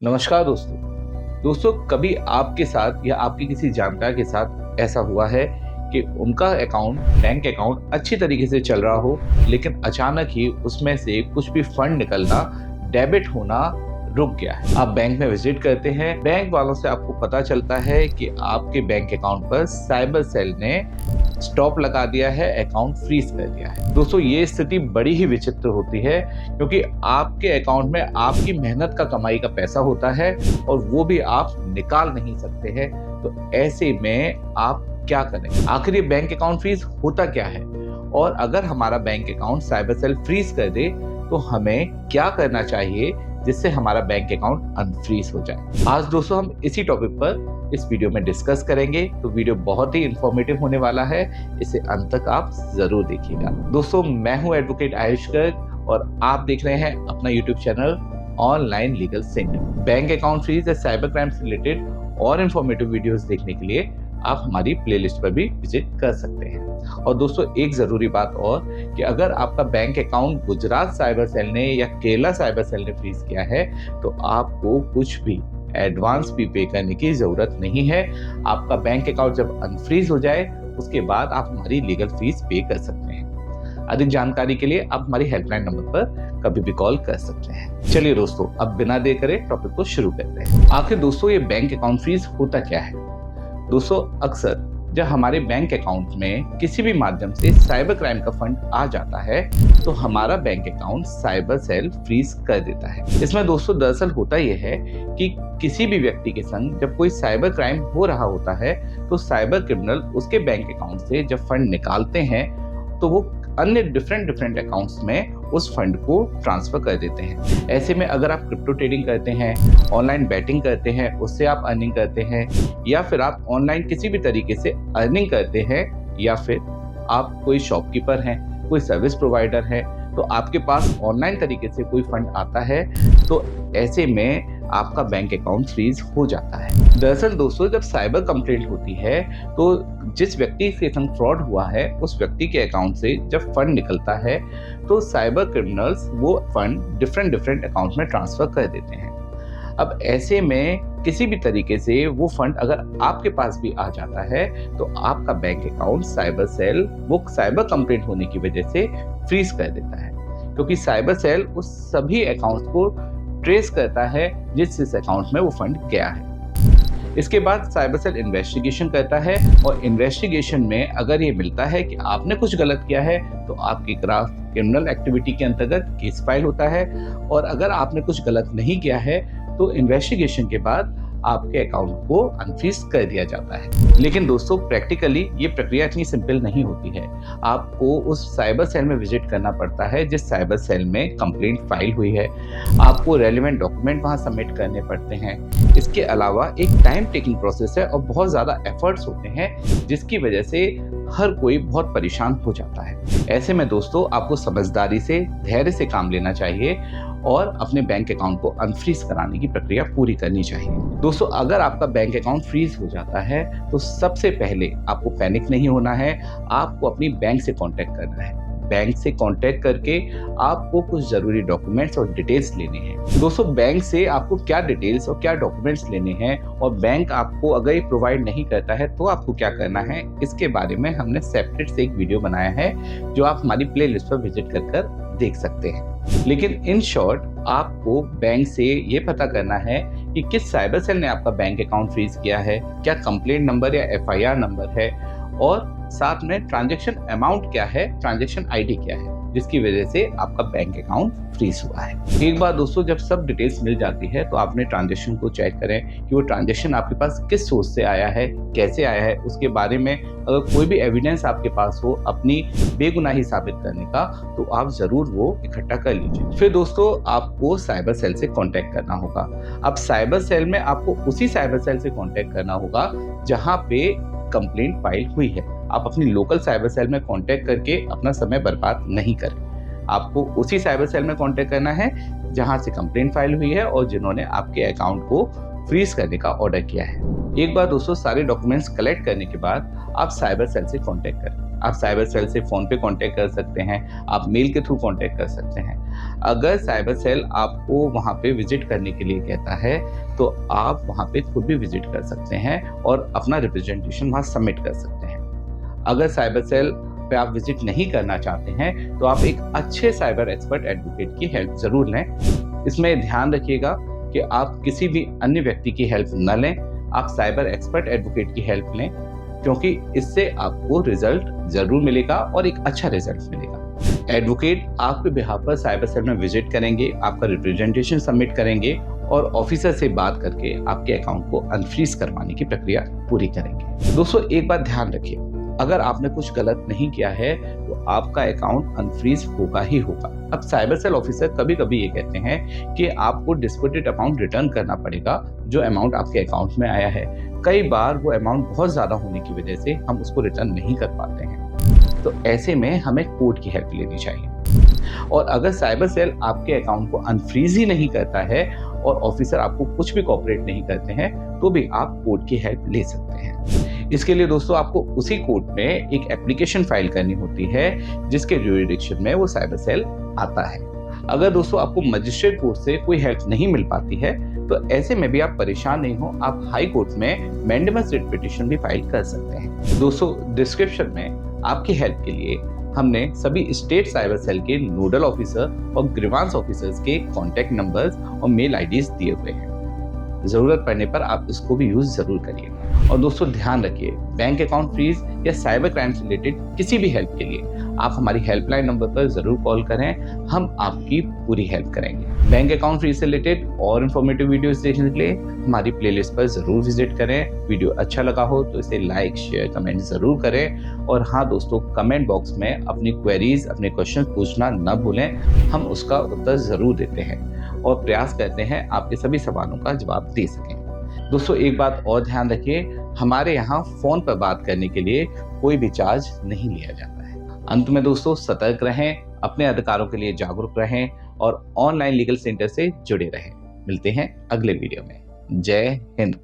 नमस्कार दोस्तों कभी आपके साथ या आपके किसी जानकार के साथ ऐसा हुआ है कि उनका बैंक अकाउंट अच्छी तरीके से चल रहा हो, लेकिन अचानक ही उसमें से कुछ भी फंड निकलना, डेबिट होना रुक गया है। आप बैंक में विजिट करते हैं, बैंक वालों से आपको पता चलता है कि आपके बैंक अकाउंट पर साइबर सेल ने स्टॉप लगा दिया है, अकाउंट फ्रीज कर दिया है। दोस्तों ये स्थिति बड़ी ही विचित्र होती है, क्योंकि आपके अकाउंट में आपकी मेहनत का कमाई का पैसा होता है और वो भी आप निकाल नहीं सकते हैं। तो ऐसे में आप क्या करें? आखिर ये बैंक अकाउंट फ्रीज होता क्या है, और अगर हमारा bank account cyber cell freeze कर दे तो हमें क्या करना चाहिए जिससे हमारा बैंक अकाउंट अनफ्रीज हो जाए। आज दोस्तों हम इसी टॉपिक पर इस वीडियो में डिस्कस करेंगे। तो वीडियो बहुत ही इंफॉर्मेटिव होने वाला है, इसे अंत तक आप जरूर देखिएगा। दोस्तों मैं हूं एडवोकेट आयुष गर्ग और आप देख रहे हैं अपना YouTube channel Online Legal Signal. Bank account freeze या साइबर क्राइम से रिलेटेड और इंफॉर्मेटिव वीडियोस देखने के लिए आप हमारी प्लेलिस्ट पर भी विजिट कर सकते हैं। और दोस्तों एक जरूरी बात और कि अगर आपका bank account Gujarat cyber cell ने या केरला साइबर सेल ने फ्रीज किया है तो आपको कुछ भी एडवांस भी पे करने की जरूरत नहीं है। आपका बैंक अकाउंट जब अनफ्रीज हो जाए उसके बाद आप हमारी लीगल फीस पे कर सकते हैं। अधिक जानकारी के लिए आप हमारी हेल्पलाइन नंबर पर कभी भी कॉल कर सकते हैं। चलिए दोस्तों अब बिना देर करे टॉपिक को शुरू करते हैं। आखिर दोस्तों ये बैंक अकाउंट फ्रीज होता क्या है? दोस्तों अक्सर जब हमारे बैंक अकाउंट में किसी भी माध्यम से साइबर क्राइम का फंड आ जाता है तो हमारा bank account cyber cell freeze कर देता है। इसमें दोस्तों दरअसल होता यह है कि किसी भी व्यक्ति के संग जब कोई साइबर क्राइम हो रहा होता है तो साइबर क्रिमिनल उसके बैंक अकाउंट से जब फंड निकालते हैं तो वो अन्य डिफरेंट अकाउंट्स में उस फंड को ट्रांसफर कर देते हैं। ऐसे में अगर आप क्रिप्टो ट्रेडिंग करते हैं, ऑनलाइन बैटिंग करते हैं, उससे आप अर्निंग करते हैं, या फिर आप ऑनलाइन किसी भी तरीके से अर्निंग करते हैं, या फिर आप कोई शॉपकीपर हैं, कोई सर्विस प्रोवाइडर है, तो आपके पास ऑनलाइन तरीके से कोई फंड आता है तो ऐसे में आपका बैंक अकाउंट फ्रीज हो जाता है। दरअसल दोस्तों जब साइबर कंप्लेंट होती है तो जिस व्यक्ति के संग फ्रॉड हुआ है उस व्यक्ति के अकाउंट से जब फंड निकलता है तो साइबर क्रिमिनल्स वो फंड डिफरेंट अकाउंट में ट्रांसफर कर देते हैं। अब ऐसे में किसी भी तरीके से वो फंड अगर आपके पास भी आ जाता है तो आपका बैंक अकाउंट साइबर सेल वो साइबर कंप्लेंट होने की वजह से फ्रीज कर देता है, क्योंकि साइबर सेल उस सभी अकाउंट्स को ट्रेस करता है जिस अकाउंट में वो फंड गया है। इसके बाद साइबर सेल इन्वेस्टिगेशन करता है और इन्वेस्टिगेशन में अगर ये मिलता है कि आपने कुछ गलत किया है तो आपके खिलाफ क्रिमिनल एक्टिविटी के अंतर्गत केस फाइल होता है, और अगर आपने कुछ गलत नहीं किया है तो इन्वेस्टिगेशन के बाद आपके अकाउंट को अनफ्रीज कर दिया जाता है। लेकिन दोस्तों प्रैक्टिकली ये प्रक्रिया इतनी सिंपल नहीं होती है। आपको उस साइबर सेल में विजिट करना पड़ता है जिस साइबर सेल में कंप्लेंट फाइल हुई है। आपको रेलेवेंट डॉक्यूमेंट वहां सबमिट करने पड़ते हैं। इसके अलावा एक टाइम टेकिंग प्रोसेस है और बहुत ज़्यादा एफर्ट्स होते हैं जिसकी वजह से हर कोई बहुत परेशान हो जाता है। ऐसे में दोस्तों आपको समझदारी से, धैर्य से काम लेना चाहिए और अपने बैंक अकाउंट को अनफ्रीज कराने की प्रक्रिया पूरी करनी चाहिए। दोस्तों अगर आपका बैंक अकाउंट फ्रीज हो जाता है तो सबसे पहले आपको पैनिक नहीं होना है, आपको अपनी बैंक से कांटेक्ट करना है। बैंक से कांटेक्ट करके आपको कुछ जरूरी डॉक्यूमेंट्स और डिटेल्स लेने हैं। दोस्तों बैंक से आपको क्या डिटेल्स और क्या डॉक्यूमेंट्स लेने हैं और बैंक आपको अगर ये प्रोवाइड नहीं करता है तो आपको क्या करना है, इसके बारे में हमने सेपरेट से एक वीडियो बनाया है जो आप हमारी प्लेलिस्ट पर विजिट कर देख सकते हैं। लेकिन इन शॉर्ट आपको बैंक से ये पता करना है कि किस साइबर सेल ने आपका बैंक अकाउंट फ्रीज किया है, क्या कंप्लेंट नंबर या FIR नंबर है, और साथ में ट्रांजैक्शन अमाउंट क्या है, ट्रांजैक्शन ID क्या है, जिसकी वजह से आपका बैंक अकाउंट फ्रीज हुआ है। एक बार दोस्तों जब सब डिटेल्स मिल जाती है तो आपने ट्रांजैक्शन को चेक करें कि वो ट्रांजैक्शन आपके पास किस सोर्स से आया है, कैसे आया है। उसके बारे में अगर कोई भी एविडेंस आपके पास हो अपनी बेगुनाही साबित करने का तो आप जरूर वो इकट्ठा कर लीजिए। फिर दोस्तों आपको साइबर सेल से कांटेक्ट करना होगा। अब साइबर सेल में आपको उसी साइबर सेल से कांटेक्ट करना होगा जहां पे कंप्लेंट फाइल हुई है। आप अपनी लोकल साइबर सेल में कांटेक्ट करके अपना समय बर्बाद नहीं करें। आपको उसी साइबर सेल में कांटेक्ट करना है जहां से कंप्लेंट फाइल हुई है और जिन्होंने आपके अकाउंट को फ्रीज करने का ऑर्डर किया है। एक बार दोस्तों सारे डॉक्यूमेंट्स कलेक्ट करने के बाद आप साइबर सेल से कांटेक्ट करें। आप साइबर सेल से फ़ोन पे कांटेक्ट कर सकते हैं, आप मेल के थ्रू कांटेक्ट कर सकते हैं। अगर साइबर सेल आपको वहाँ पे विज़िट करने के लिए कहता है, तो आप वहाँ पे खुद भी विज़िट कर सकते हैं और अपना रिप्रेजेंटेशन वहाँ सबमिट कर सकते हैं। अगर साइबर सेल पे आप विज़िट नहीं करना चाहते हैं, तो आप एक अच्छे साइबर एक्सपर्ट एडवोकेट की हेल्प ज़रूर लें। इसमें ध्यान रखिएगा कि आप किसी भी अन्य व्यक्ति की हेल्प न लें, आप साइबर एक्सपर्ट एडवोकेट की हेल्प लें, क्योंकि इससे आपको रिजल्ट ज़रूर मिलेगा और एक अच्छा रिजल्ट मिलेगा। एडवोकेट आपके बिहाफ पर साइबर सेल में विजिट करेंगे, आपका रिप्रेजेंटेशन सबमिट करेंगे और ऑफिसर से बात करके आपके अकाउंट को अनफ्रीज करवाने की प्रक्रिया पूरी करेंगे। दोस्तों, एक बात ध्यान रखिए, अगर आपने कुछ गलत नहीं किया है तो आपका अकाउंट अनफ्रीज होगा ही होगा। अब साइबर सेल ऑफिसर कभी कभी ये कहते हैं कि आपको डिस्प्यूटेड अमाउंट रिटर्न करना पड़ेगा, जो अमाउंट आपके अकाउंट में आया है। कई बार वो अमाउंट बहुत ज़्यादा होने की वजह से हम उसको रिटर्न नहीं कर पाते हैं, तो ऐसे में हमें कोर्ट की हेल्प लेनी चाहिए। और अगर साइबर सेल आपके अकाउंट को अनफ्रीज ही नहीं करता है और ऑफिसर आपको कुछ भी कोऑपरेट नहीं करते हैं, तो भी आप कोर्ट की हेल्प ले सकते हैं। इसके लिए दोस्तों आपको उसी कोर्ट में एक एप्लीकेशन फाइल करनी होती है, जिसके ज्यूरिडिक्शन में वो साइबर सेल आता है। अगर दोस्तों आपको मजिस्ट्रेट कोर्ट से कोई हेल्प नहीं मिल पाती है, तो ऐसे में भी आप परेशान नहीं हो, आप हाई कोर्ट में मैंडेमस रिट पिटीशन भी फाइल कर सकते हैं। दोस्तों, डिस्क्रिप्शन में आपकी हेल्प के लिए हमने सभी स्टेट साइबर सेल के नोडल ऑफिसर और ग्रीवांस ऑफिसर्स के कॉन्टैक्ट नंबर्स और मेल आईडीज दिए हुए हैं। ज़रूरत पड़ने पर आप इसको भी यूज़ ज़रूर करिएगा। और दोस्तों, ध्यान रखिए, बैंक अकाउंट फ्रीज या साइबर क्राइम से रिलेटेड किसी भी हेल्प के लिए आप हमारी हेल्पलाइन नंबर पर ज़रूर कॉल करें, हम आपकी पूरी हेल्प करेंगे। बैंक अकाउंट फ्रीज से रिलेटेड और इन्फॉर्मेटिव वीडियोस देखने के लिए हमारी प्लेलिस्ट पर ज़रूर विजिट करें। वीडियो अच्छा लगा हो तो इसे लाइक, शेयर, कमेंट ज़रूर करें। और हाँ दोस्तों, कमेंट बॉक्स में अपनी क्वेरीज, अपने क्वेश्चन पूछना न भूलें, हम उसका उत्तर ज़रूर देते हैं और प्रयास करते हैं आपके सभी सवालों का जवाब दे सकें। दोस्तों, एक बात और ध्यान रखिए, हमारे यहाँ फ़ोन पर बात करने के लिए कोई भी चार्ज नहीं लिया जाता है। अंत में दोस्तों, सतर्क रहें, अपने अधिकारों के लिए जागरूक रहें और ऑनलाइन लीगल सेंटर से जुड़े रहें। मिलते हैं अगले वीडियो में। जय हिंद।